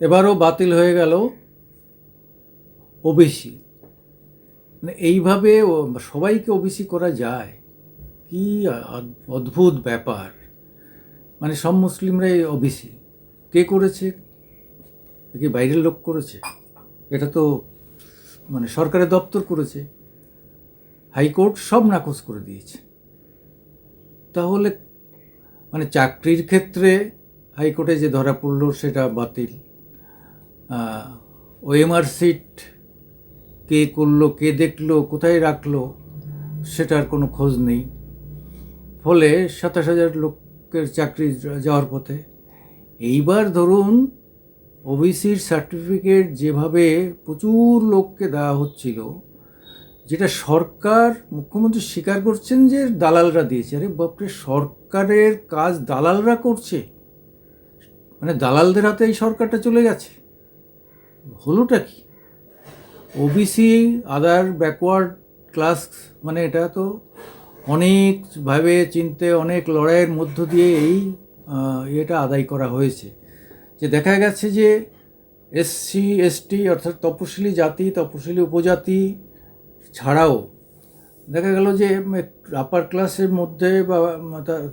এবারও বাতিল হয়ে গেল ওবিসি। মানে এইভাবে সবাইকে ওবিসি করা যায়? কি অদ্ভুত ব্যাপার! মানে সব মুসলিমরাই ওবিসি। কে করেছে? কি বাইরের লোক করেছে? এটা তো মানে সরকারের দপ্তর করেছে, হাইকোর্ট সব নাকচ করে দিয়েছে। তাহলে মানে চাকরির ক্ষেত্রে হাইকোর্টে যে ধরা পড়ল সেটা বাতিল। ওএমআর সিট কে করলো, কে দেখলো, কোথায় রাখলো, সেটার কোনো খোঁজ নেই। ফলে ২৭,০০০ লোকের চাকরি যাওয়ার পথে। এইবার ধরুন ওবিসির সার্টিফিকেট যেভাবে প্রচুর লোককে দেওয়া হচ্ছিল, যেটা সরকার, মুখ্যমন্ত্রী স্বীকার করছেন যে দালালরা দিয়েছে। আরে বাপরে, সরকারের কাজ দালালরা করছে, মানে দালালদের হাতে এই সরকারটা চলে গেছে। হলোটা কি? ওবিসি আদার ব্যাকওয়ার্ড ক্লাস, মানে এটা তো অনেকভাবে চিনতে, অনেক লড়াইয়ের মধ্য দিয়ে এই এটা আদায় করা হয়েছে। যে দেখা গেছে যে এসসি এসটি অর্থাৎ তপশিলি জাতি, তপশিলি উপজাতি ছাড়াও দেখা গেল যে আপার ক্লাসের মধ্যে বা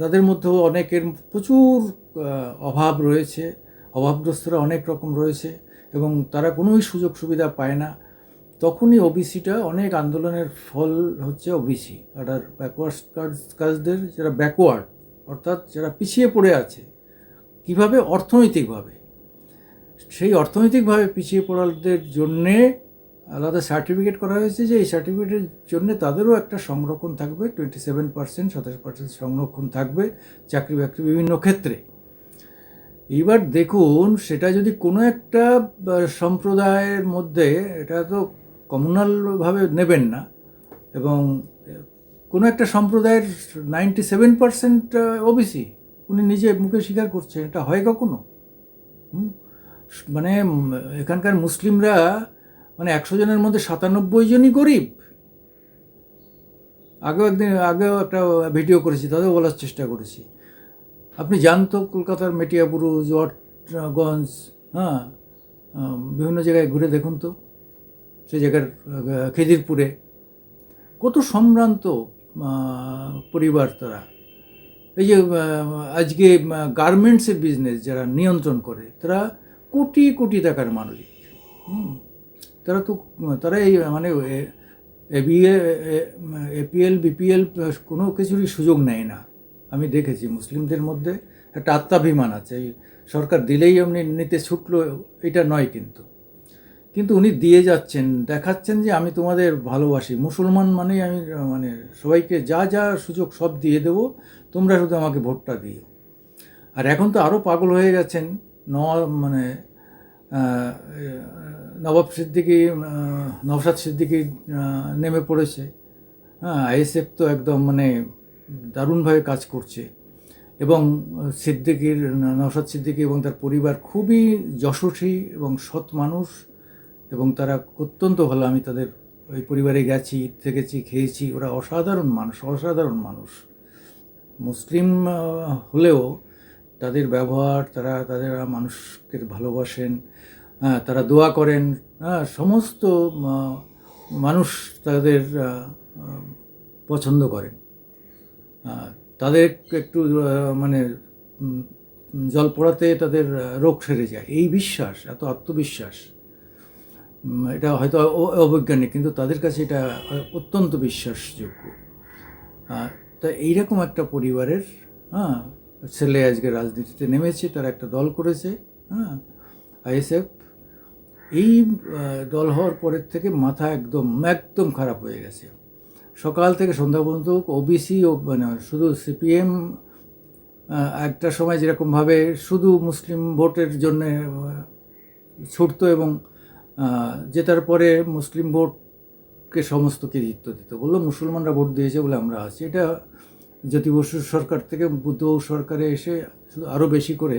তাদের মধ্যেও অনেকের প্রচুর অভাব রয়েছে, অভাবগ্রস্তরা অনেক রকম রয়েছে এবং তারা কোনোই সুযোগ সুবিধা পায় না। তখনই ওবিসিটা, অনেক আন্দোলনের ফল হচ্ছে ওবিসি। আর ব্যাকওয়ার্ড কাজদের, যারা ব্যাকওয়ার্ড অর্থাৎ যারা পিছিয়ে পড়ে আছে কিভাবে, অর্থনৈতিকভাবে, সেই অর্থনৈতিকভাবে পিছিয়ে পড়াদের জন্যে আলাদা সার্টিফিকেট করা হয়েছে, যে এই সার্টিফিকেটের জন্য তাদেরও একটা সংরক্ষণ থাকবে, 27%, 27% সংরক্ষণ থাকবে চাকরি বাকরি বিভিন্ন ক্ষেত্রে। এইবার দেখুন, সেটা যদি কোনো একটা সম্প্রদায়ের মধ্যে, এটা তো কমিউনালভাবে নেবেন না, এবং কোনো একটা সম্প্রদায়ের 97% ওবিসি, উনি নিজে মুখে স্বীকার করছেন, এটা হয় কখনো? মানে এখানকার মুসলিমরা মানে ১০০ জনের মধ্যে ৯৭ জনই গরিব। আগেও একটা ভিডিও করেছি, তাদেরও বলার চেষ্টা করেছি। আপনি জানতো কলকাতার মেটিয়াবুরুজ, ওয়াটগঞ্জ, হ্যাঁ, বিভিন্ন জায়গায় ঘুরে দেখুন তো, সেই জায়গার খিদিরপুরে কত সম্ভ্রান্ত পরিবার তারা। এই যে আজকে গার্মেন্টসের বিজনেস যারা নিয়ন্ত্রণ করে, তারা কোটি কোটি টাকার মালিক। তারা তো, তারা এই মানে এপিএল বিপিএল কোনো কিছুরই সুযোগ নেয় না। আমি দেখেছি মুসলিমদের মধ্যে একটা আত্মাভিমান আছে, এই সরকার দিলেই এমনি নিতে ছুটলো, এটা নয়। কিন্তু উনি দিয়ে যাচ্ছেন, দেখাচ্ছেন যে আমি তোমাদের ভালোবাসি, মুসলমান মানেই আমি মানে সবাইকে যা যা সুযোগ সব দিয়ে দেবো, তোমরা শুধু আমাকে ভোটটা দিও। আর এখন তো আরও পাগল হয়ে গেছেন, মানে নওশাদ সিদ্দিকী নেমে পড়েছে। হ্যাঁ, আইএসএফ তো একদম মানে দারুণভাবে কাজ করছে, এবং নওশাদ সিদ্দিকী এবং তার পরিবার খুবই যশস্বী এবং সৎ মানুষ, এবং তারা অত্যন্ত ভালো। আমি তাদের ওই পরিবারে গেছি, থেকেছি, খেয়েছি। ওরা অসাধারণ মানুষ, অসাধারণ মানুষ। মুসলিম হলেও তাদের ব্যবহার, তাদের মানুষকে ভালোবাসেন, হ্যাঁ, তারা দোয়া করেন, হ্যাঁ, সমস্ত মানুষ তাদের পছন্দ করেন। তাদের একটু মানে জল পড়াতে তাদের রোগ সেরে যায়, এই বিশ্বাস, এত আত্মবিশ্বাস। এটা হয়তো অবৈজ্ঞানিক, কিন্তু তাদের কাছে এটা অত্যন্ত বিশ্বাসযোগ্য। তা এইরকম একটা পরিবারের হ্যাঁ ছেলে আজকে রাজনীতিতে নেমেছে, তারা একটা দল করেছে, হ্যাঁ, আইএসএফ। এই দল হওয়ার পরের থেকে মাথা একদম একদম খারাপ হয়ে গেছে। সকাল থেকে সন্ধ্যা পর্যন্ত ওবিসি ও মানে শুধু সিপিএম একটা সময় যেরকমভাবে শুধু মুসলিম ভোটের জন্যে ছুটতো, এবং জেতার পরে মুসলিম ভোটকে সমস্ত কৃতিত্ব দিত, বললো মুসলমানরা ভোট দিয়েছে বলে আমরা আছি। এটা জ্যোতি বসুর সরকার থেকে বুদ্ধবাবু সরকারে এসে শুধু আরও বেশি করে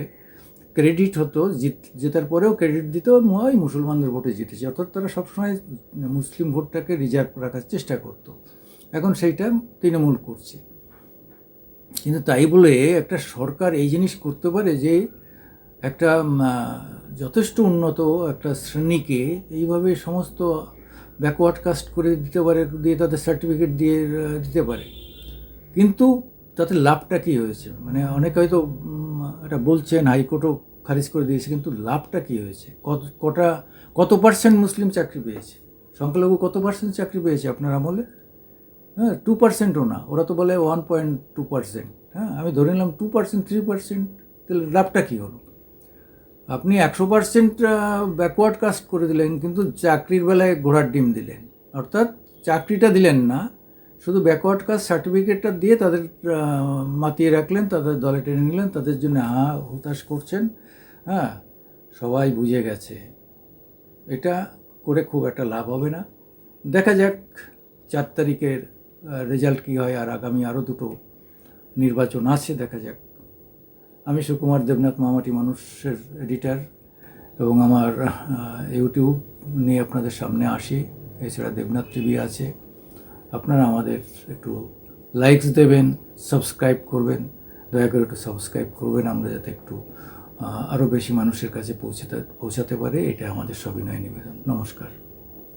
ক্রেডিট হতো, জেতার পরেও ক্রেডিট দিত, ওই মুসলমানদের ভোটে জিতেছে। অর্থাৎ তারা সবসময় মুসলিম ভোটটাকে রিজার্ভ রাখার চেষ্টা করতো। এখন সেইটা তৃণমূল করছে। কিন্তু তাই বলে একটা সরকার এই জিনিস করতে পারে যে একটা যথেষ্ট উন্নত একটা শ্রেণীকে এইভাবে সমস্ত ব্যাকওয়ার্ড কাস্ট করে দিতে পারে, দিয়ে তাদের সার্টিফিকেট দিয়ে দিতে পারে। কিন্তু তাতে লাভটা কী হয়েছে? মানে অনেকে হয়তো এটা বলছেন, হাইকোর্টও খারিজ করে দিয়েছে, কিন্তু লাভটা কী হয়েছে? কত পার্সেন্ট মুসলিম চাকরি পেয়েছে? সংখ্যালঘু কত পার্সেন্ট চাকরি পেয়েছে আপনার আমলে? হ্যাঁ, 2%ও না, ওরা তো বলে 1.2%। হ্যাঁ, আমি ধরে নিলাম 2%, 3%, তাহলে লাভটা কী হলো? আপনি 100% ব্যাকওয়ার্ড কাস্ট করে দিলেন, কিন্তু চাকরির বেলায় ঘোড়ার ডিম দিলেন। অর্থাৎ চাকরিটা দিলেন না, শুধু ব্যাকওয়ার্ড কাস্ট সার্টিফিকেটটা দিয়ে তাদের মাতিয়ে রাখলেন, তাদের দলে টেনে নিলেন, তাদের জন্য হুতাশ করছেন। হ্যাঁ, সবাই বুঝে গেছে এটা করে খুব একটা লাভ হবে না। দেখা যাক 4 তারিখের রেজাল্ট কী হয়, আর আগামী আরও দুটো নির্বাচন আছে, দেখা যাক। আমি সুকুমার দেবনাথ, মামাটি মানুষের এডিটার, এবং আমার ইউটিউব নিয়ে আপনাদের সামনে আসি। এছাড়া দেবনাথ টিভি আছে। আপনারা আমাদের একটু লাইকস দেবেন, সাবস্ক্রাইব করবেন, দয়া করে একটু সাবস্ক্রাইব করবেন, আমরা যাতে একটু আরও বেশি মানুষের কাছে পৌঁছাতে পারে, এটা আমাদের সবিনয় নিবেদন। নমস্কার।